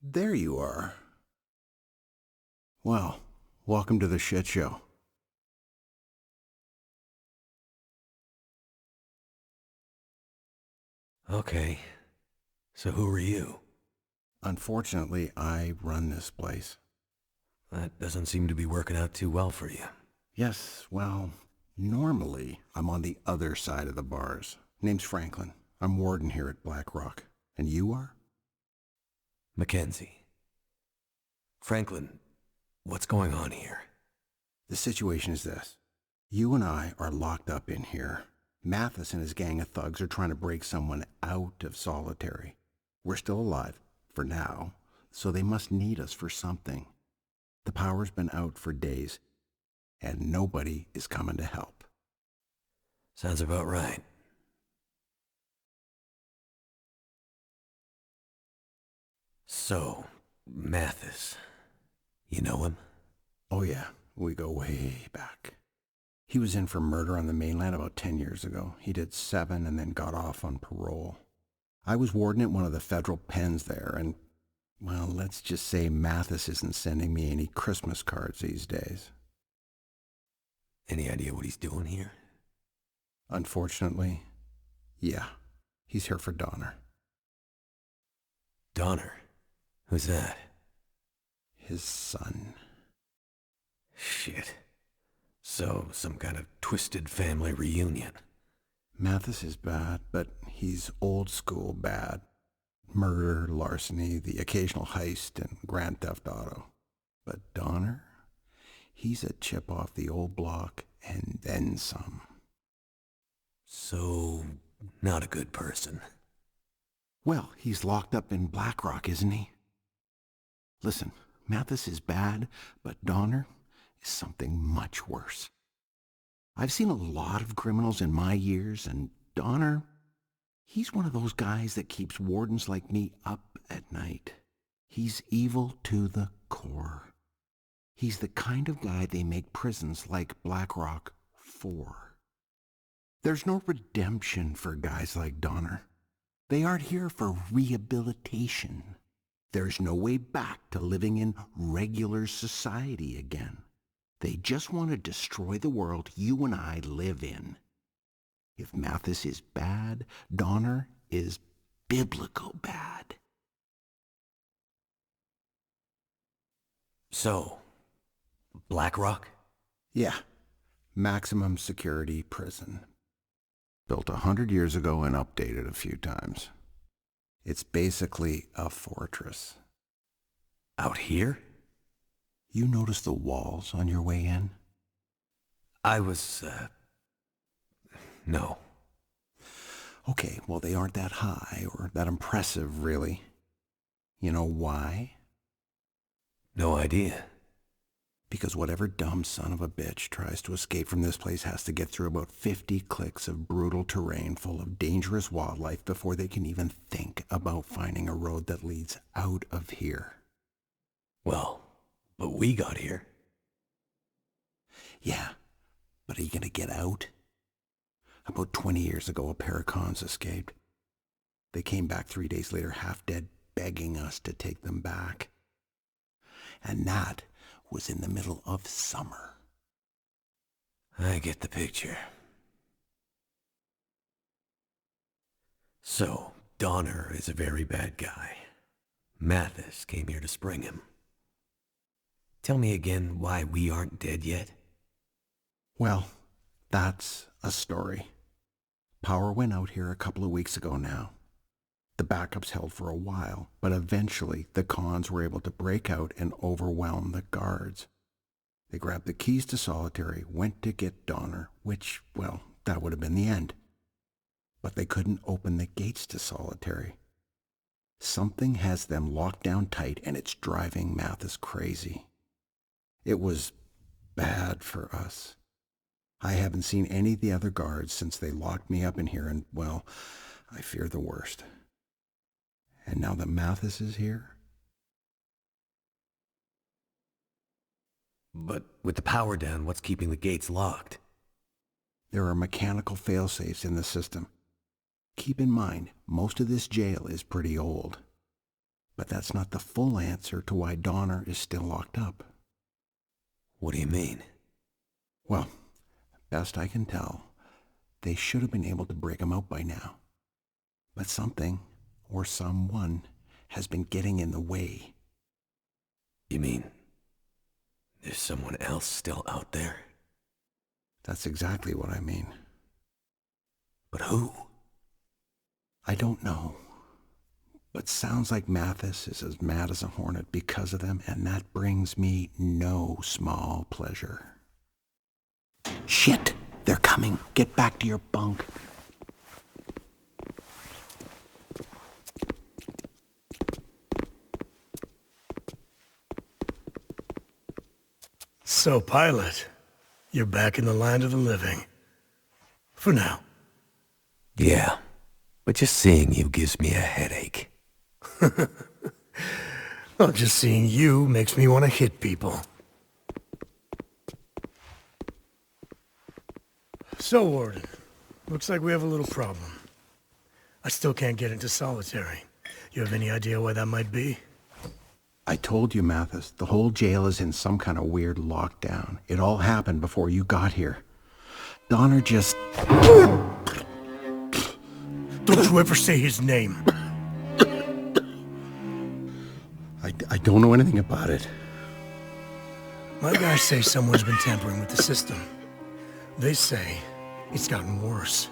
There you are. Well, welcome to the shit show. Okay, so who are you? Unfortunately, I run this place. That doesn't seem to be working out too well for you. Yes, well, normally I'm on the other side of the bars. Name's Franklin. I'm warden here at Black Rock. And you are? Mackenzie. Franklin, what's going on here? The situation is this. You and I are locked up in here. Mathis and his gang of thugs are trying to break someone out of solitary. We're still alive, for now, so they must need us for something. The power's been out for days, and nobody is coming to help. Sounds about right. So, Mathis. You know him? Oh yeah, we go way back. He was in for murder on the mainland about 10 years ago. He did 7 and then got off on parole. I was warden at one of the federal pens there, and, well, let's just say Mathis isn't sending me any Christmas cards these days. Any idea what he's doing here? Unfortunately, yeah, he's here for Donner. Donner? Who's that? His son. Shit. So, some kind of twisted family reunion. Mathis is bad, but he's old school bad. Murder, larceny, the occasional heist, and grand theft auto. But Donner? He's a chip off the old block, and then some. So, not a good person. Well, he's locked up in Black Rock, isn't he? Listen, Mathis is bad, but Donner is something much worse. I've seen a lot of criminals in my years, and Donner, he's one of those guys that keeps wardens like me up at night. He's evil to the core. He's the kind of guy they make prisons like Black Rock for. There's no redemption for guys like Donner. They aren't here for rehabilitation. There's no way back to living in regular society again. They just want to destroy the world you and I live in. If Mathis is bad, Donner is biblical bad. So, Black Rock? Yeah, maximum security prison. Built 100 years ago and updated a few times. It's basically a fortress. Out here? You notice the walls on your way in? I was, no. Okay, well, they aren't that high or that impressive, really. You know why? No idea. Because whatever dumb son of a bitch tries to escape from this place has to get through about 50 clicks of brutal terrain full of dangerous wildlife before they can even think about finding a road that leads out of here. Well, but we got here. Yeah, but are you gonna get out? About 20 years ago, a pair of cons escaped. They came back 3 days later, half dead, begging us to take them back. And that was in the middle of summer. I get the picture. So, Donner is a very bad guy. Mathis came here to spring him. Tell me again why we aren't dead yet. Well, that's a story. Power went out here a couple of weeks ago now. The backups held for a while, but eventually the cons were able to break out and overwhelm the guards. They grabbed the keys to solitary, went to get Donner, which, well, that would have been the end. But they couldn't open the gates to solitary. Something has them locked down tight, and it's driving Mathis crazy. It was bad for us. I haven't seen any of the other guards since they locked me up in here, and, well, I fear the worst. And now that Mathis is here? But with the power down, what's keeping the gates locked? There are mechanical failsafes in the system. Keep in mind, most of this jail is pretty old. But that's not the full answer to why Donner is still locked up. What do you mean? Well, best I can tell, they should have been able to break him out by now. But something, or someone, has been getting in the way. You mean there's someone else still out there? That's exactly what I mean. But who? I don't know. But sounds like Mathis is as mad as a hornet because of them, and that brings me no small pleasure. Shit! They're coming. Get back to your bunk. So, pilot, you're back in the land of the living. For now. Yeah, but just seeing you gives me a headache. Well, just seeing you makes me want to hit people. So, Warden, looks like we have a little problem. I still can't get into solitary. You have any idea why that might be? I told you, Mathis, the whole jail is in some kind of weird lockdown. It all happened before you got here. Donner just... Don't you ever say his name. I don't know anything about it. My guys say someone's been tampering with the system. They say it's gotten worse.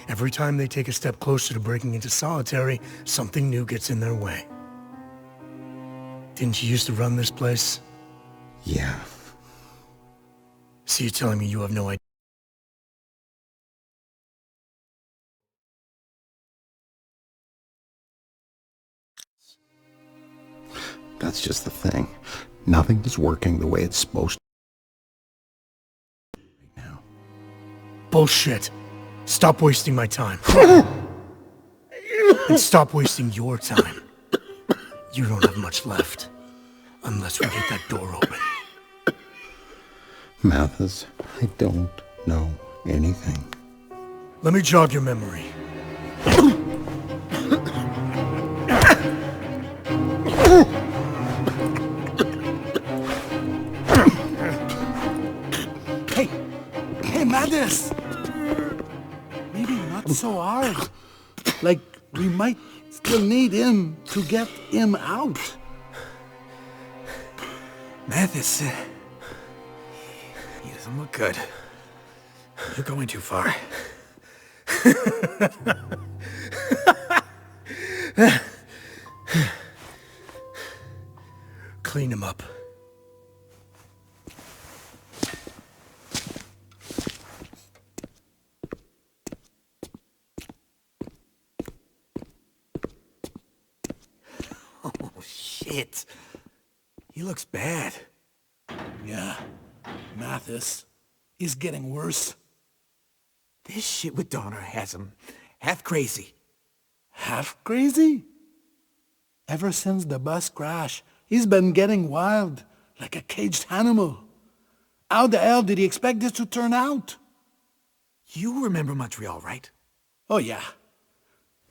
Every time they take a step closer to breaking into solitary, something new gets in their way. Didn't you used to run this place? Yeah. So you're telling me you have no idea? That's just the thing. Nothing is working the way it's supposed to right now. Bullshit. Stop wasting my time. And stop wasting your time. You don't have much left. Unless we get that door open. Mathis, I don't know anything. Let me jog your memory. Hey, Mathis! Maybe not so hard. Like, we might still need him to get him out. Mathis, he doesn't look good. You're going too far. Clean him up. Oh, shit. He looks bad. Yeah, Mathis. He's getting worse. This shit with Donner has him half crazy. Half crazy? Ever since the bus crash, he's been getting wild, like a caged animal. How the hell did he expect this to turn out? You remember Montreal, right? Oh yeah.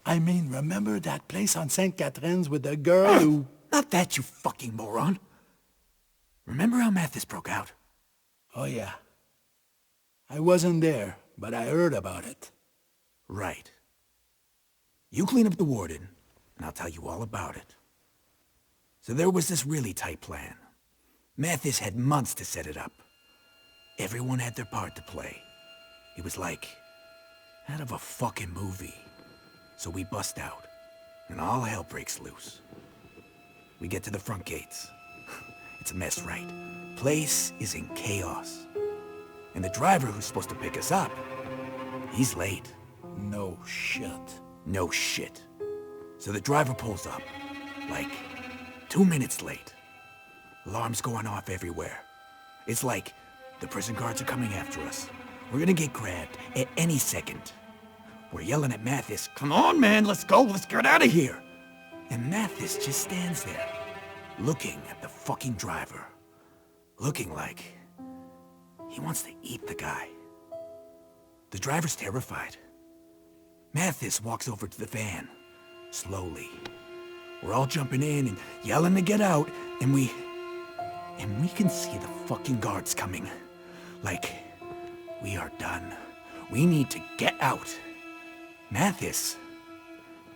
I mean, remember that place on St. Catherine's with the girl who... Not that, you fucking moron. Remember how Mathis broke out? Oh yeah. I wasn't there, but I heard about it. Right. You clean up the warden, and I'll tell you all about it. So there was this really tight plan. Mathis had months to set it up. Everyone had their part to play. It was like out of a fucking movie. So we bust out, and all hell breaks loose. We get to the front gates. It's a mess, right? Place is in chaos. And the driver who's supposed to pick us up, he's late. No shit. No shit. So the driver pulls up, like 2 minutes late. Alarms going off everywhere. It's like the prison guards are coming after us. We're gonna get grabbed at any second. We're yelling at Mathis, "Come on, man, let's go, let's get out of here." And Mathis just stands there, looking at the fucking driver. Looking like he wants to eat the guy. The driver's terrified. Mathis walks over to the van, slowly, We're all jumping in and yelling to get out, and we can see the fucking guards coming. Like, we are done. We need to get out. Mathis,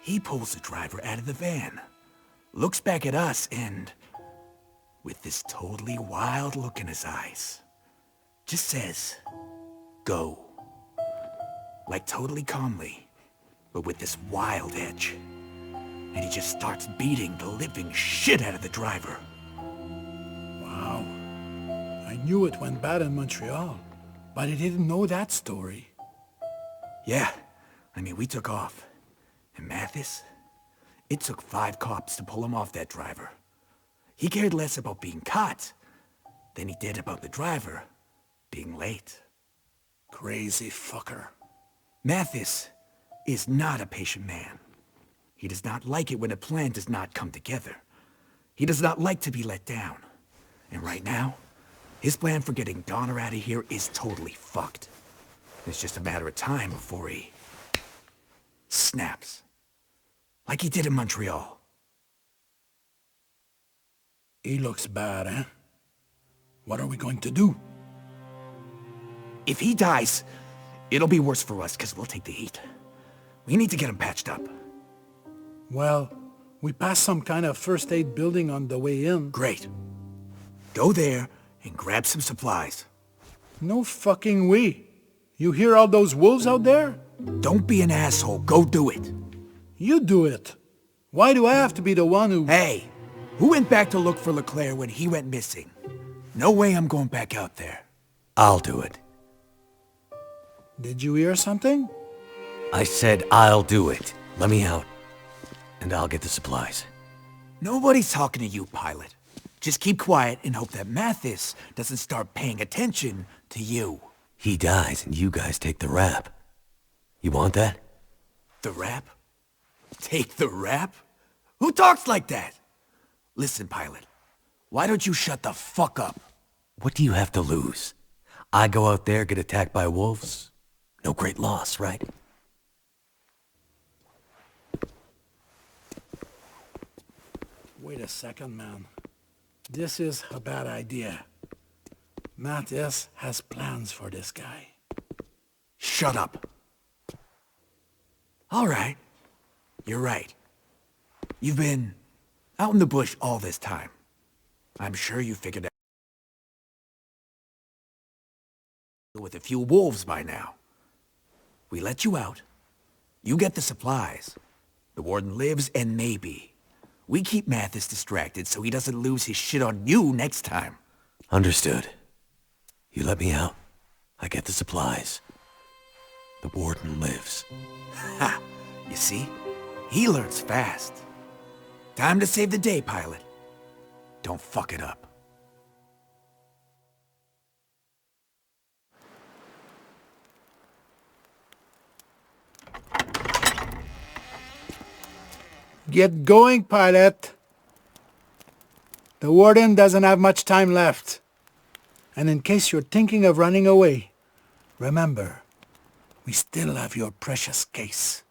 he pulls the driver out of the van, looks back at us, and with this totally wild look in his eyes, just says, "Go." Like totally calmly, but with this wild edge. And he just starts beating the living shit out of the driver. Wow. I knew it went bad in Montreal, but I didn't know that story. Yeah, I mean, we took off. And Mathis, it took 5 cops to pull him off that driver. He cared less about being caught than he did about the driver being late. Crazy fucker. Mathis is not a patient man. He does not like it when a plan does not come together. He does not like to be let down. And right now, his plan for getting Donner out of here is totally fucked. It's just a matter of time before he snaps. Like he did in Montreal. He looks bad, eh? What are we going to do? If he dies, it'll be worse for us because we'll take the heat. We need to get him patched up. Well, we passed some kind of first aid building on the way in. Great. Go there and grab some supplies. No fucking way. You hear all those wolves out there? Don't be an asshole. Go do it. You do it. Why do I have to be the one who... Hey, who went back to look for Leclerc when he went missing? No way I'm going back out there. I'll do it. Did you hear something? I said I'll do it. Let me out. And I'll get the supplies. Nobody's talking to you, pilot. Just keep quiet and hope that Mathis doesn't start paying attention to you. He dies and you guys take the rap. You want that? The rap? Take the rap? Who talks like that? Listen, pilot. Why don't you shut the fuck up? What do you have to lose? I go out there, get attacked by wolves? No great loss, right? Wait a second, man. This is a bad idea. Matthias has plans for this guy. Shut up. All right. You're right. You've been out in the bush all this time. I'm sure you figured out with a few wolves by now. We let you out. You get the supplies. The warden lives, and maybe we keep Mathis distracted so he doesn't lose his shit on you next time. Understood. You let me out. I get the supplies. The warden lives. Ha! You see? He learns fast. Time to save the day, pilot. Don't fuck it up. Get going, pilot. The warden doesn't have much time left. And in case you're thinking of running away, remember, we still have your precious case.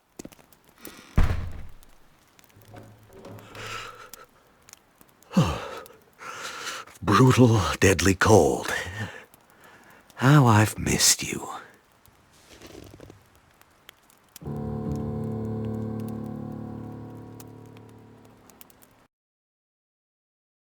Brutal, deadly cold. How I've missed you.